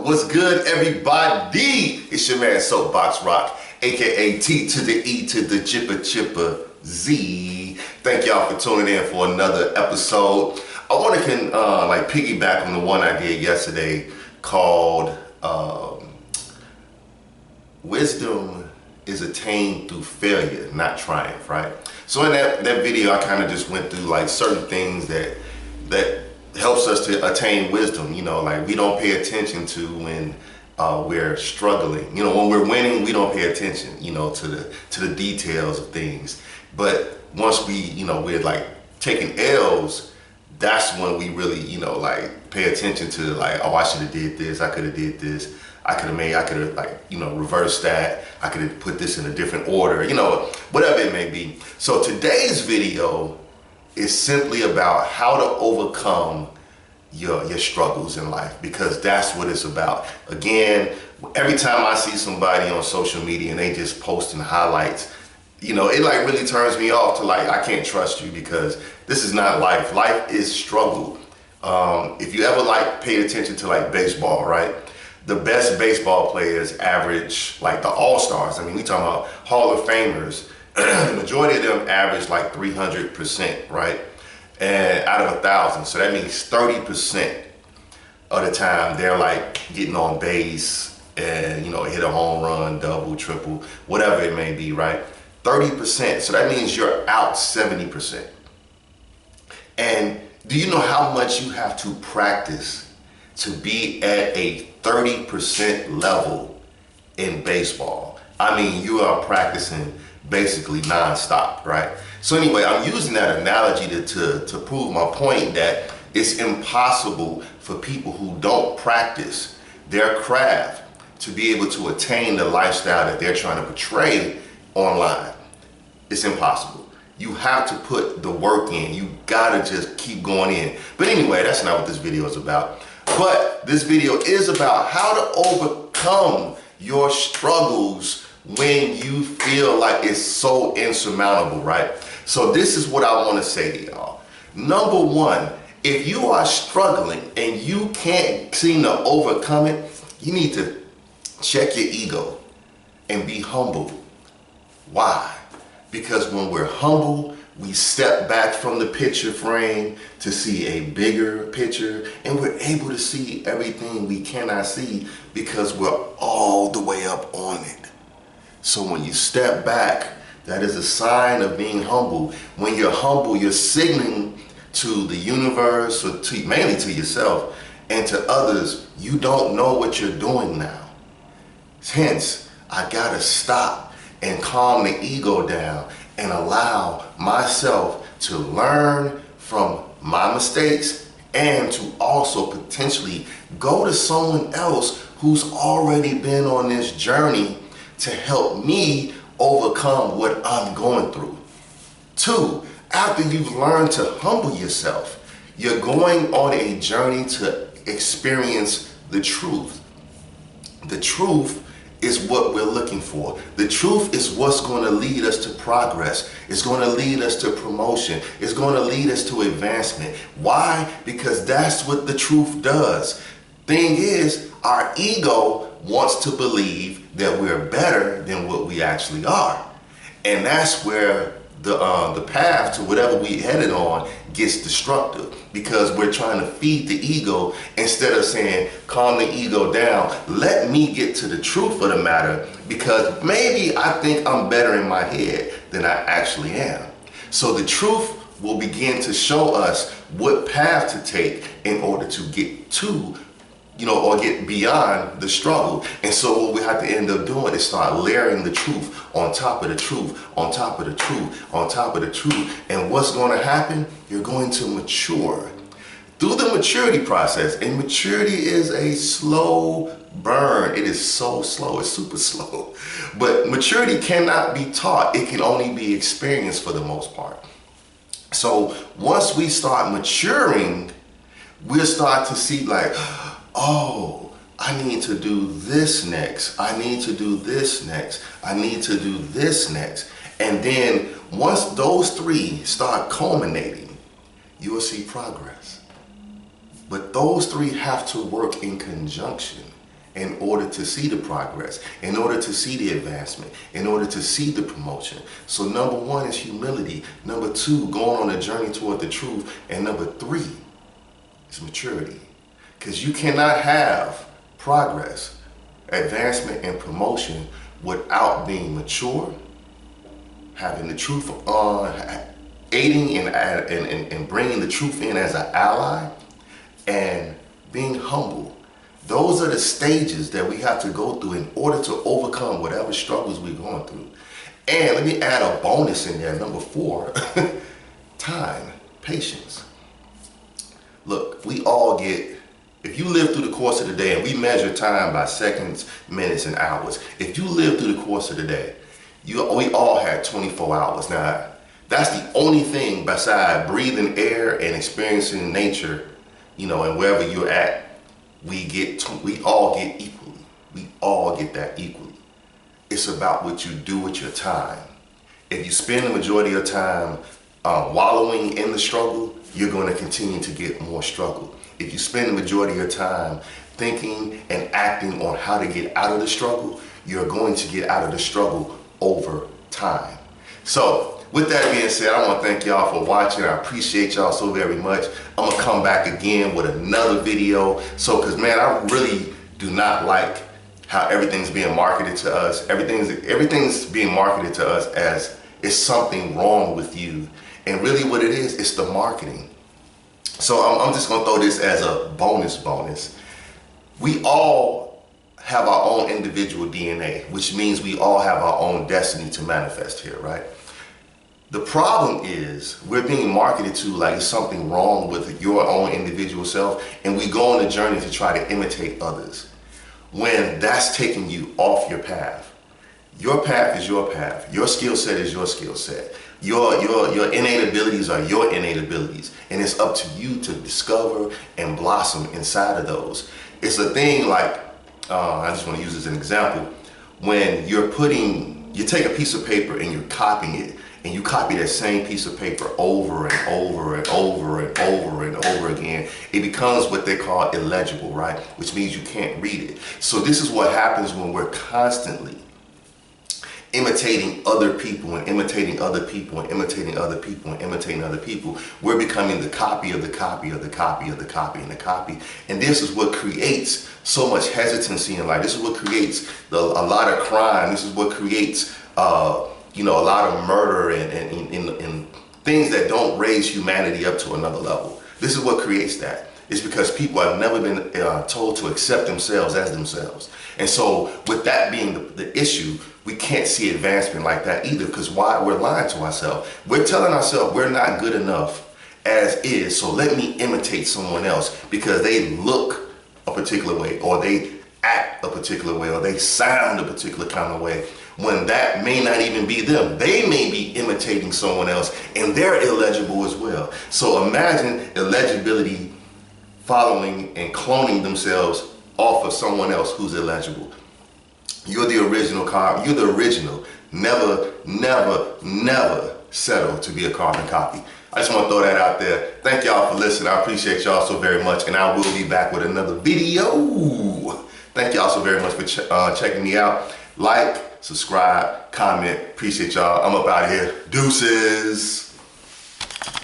What's good, everybody? It's your man Soapbox Rhaq, a.k.a. T to the E to the Chipper Z. Thank y'all for tuning in for another episode. I want to piggyback on the one I did yesterday called Wisdom is attained through failure, not triumph, right? So in that video, I kind of just went through like certain things that helps us to attain wisdom. You know, like we don't pay attention to when we're struggling. You know, when we're winning, we don't pay attention, you know, to the details of things. But once we're like taking L's, that's when we really, like pay attention to like, oh, I should have did this. I could have did this. I could have reversed that. I could have put this in a different order, whatever it may be. So today's video is simply about how to overcome your struggles in life, because that's what it's about. Again, every time I see somebody on social media and they just posting highlights, it like really turns me off to like, I can't trust you, because this is not life. Life is struggle. If you ever paid attention to like baseball, right? The best baseball players average like the all-stars. I mean, we talking about Hall of Famers. The majority of them average like 300%, right? And out of 1,000. So that means 30% of the time they're like getting on base and, hit a home run, double, triple, whatever it may be, right? 30%. So that means you're out 70%. And do you know how much you have to practice to be at a 30% level in baseball? I mean, you are practicing basically nonstop, right? So anyway, I'm using that analogy to prove my point that it's impossible for people who don't practice their craft to be able to attain the lifestyle that they're trying to portray online. It's impossible. You have to put the work in. You gotta just keep going in. But anyway, that's not what this video is about. But this video is about how to overcome your struggles when you feel like it's so insurmountable, right? So this is what I want to say to y'all. Number one, if you are struggling and you can't seem to overcome it, you need to check your ego and be humble. Why? Because when we're humble, we step back from the picture frame to see a bigger picture, and we're able to see everything we cannot see because we're all the way up on it. So when you step back, that is a sign of being humble. When you're humble, you're signaling to the universe, or mainly to yourself and to others, you don't know what you're doing now. Hence, I gotta stop and calm the ego down and allow myself to learn from my mistakes and to also potentially go to someone else who's already been on this journey to help me overcome what I'm going through. Two, after you've learned to humble yourself, you're going on a journey to experience the truth. The truth is what we're looking for. The truth is what's going to lead us to progress. It's going to lead us to promotion. It's going to lead us to advancement. Why? Because that's what the truth does. Thing is, our ego wants to believe that we're better than what we actually are. And that's where the path to whatever we headed on gets destructive, because we're trying to feed the ego instead of saying, calm the ego down. Let me get to the truth of the matter, because maybe I think I'm better in my head than I actually am. So the truth will begin to show us what path to take in order to get to, or get beyond the struggle. And so what we have to end up doing is start layering the truth on top of the truth, on top of the truth, on top of the truth. And what's going to happen? You're going to mature through the maturity process. And maturity is a slow burn. It is so slow. It's super slow. But maturity cannot be taught. It can only be experienced for the most part. So once we start maturing, we'll start to see like, oh, I need to do this next. I need to do this next. I need to do this next. And then once those three start culminating, you will see progress. But those three have to work in conjunction. in order to see the progress, in order to see the advancement, in order to see the promotion. So number one is humility. Number two, going on a journey toward the truth. And number three is maturity. Because you cannot have progress, advancement, and promotion without being mature, having the truth aiding and bringing the truth in as an ally, and being humble. Those are the stages that we have to go through in order to overcome whatever struggles we're going through. And let me add a bonus in there, number four, time, patience. Look, we all get, if you live through the course of the day, and we measure time by seconds, minutes, and hours. If you live through the course of the day, we all had 24 hours. Now, that's the only thing beside breathing air and experiencing nature, and wherever you're at, we all get equally. We all get that equally. It's about what you do with your time. If you spend the majority of your time wallowing in the struggle, you're going to continue to get more struggle. If you spend the majority of your time thinking and acting on how to get out of the struggle, you're going to get out of the struggle over time. So with that being said, I want to thank y'all for watching. I appreciate y'all so very much. I'm going to come back again with another video. Because man, I really do not like how everything's being marketed to us. Everything's being marketed to us as it's something wrong with you. And really what it is, it's the marketing. So I'm just going to throw this as a bonus. We all have our own individual DNA, which means we all have our own destiny to manifest here, right? The problem is we're being marketed to like it's something wrong with your own individual self, and we go on a journey to try to imitate others when that's taking you off your path. Your path is your path. Your skill set is your skill set. Your innate abilities are your innate abilities, and it's up to you to discover and blossom inside of those. It's a thing like, I just want to use this as an example, when you take a piece of paper and you're copying it, and you copy that same piece of paper over and over and over and over and over again, it becomes what they call illegible, right? Which means you can't read it. So this is what happens when we're constantly imitating other people and imitating other people and imitating other people and imitating other people. We're becoming the copy of the copy of the copy of the copy and the copy. And this is what creates so much hesitancy in life. This is what creates a lot of crime. This is what creates a lot of murder and things that don't raise humanity up to another level. This is what creates that. It's because people have never been told to accept themselves as themselves. And so with that being the issue, we can't see advancement like that either, because why? We're lying to ourselves. We're telling ourselves we're not good enough as is, so let me imitate someone else because they look a particular way, or they act a particular way, or they sound a particular kind of way, when that may not even be them. They may be imitating someone else and they're illegible as well. So imagine illegibility following and cloning themselves off of someone else who's illegible. You're the original carbon. You're the original. Never, never, never settle to be a carbon copy. I just want to throw that out there. Thank y'all for listening. I appreciate y'all so very much, and I will be back with another video. Thank y'all so very much for checking me out. Like, subscribe, comment. Appreciate y'all. I'm up out of here. Deuces.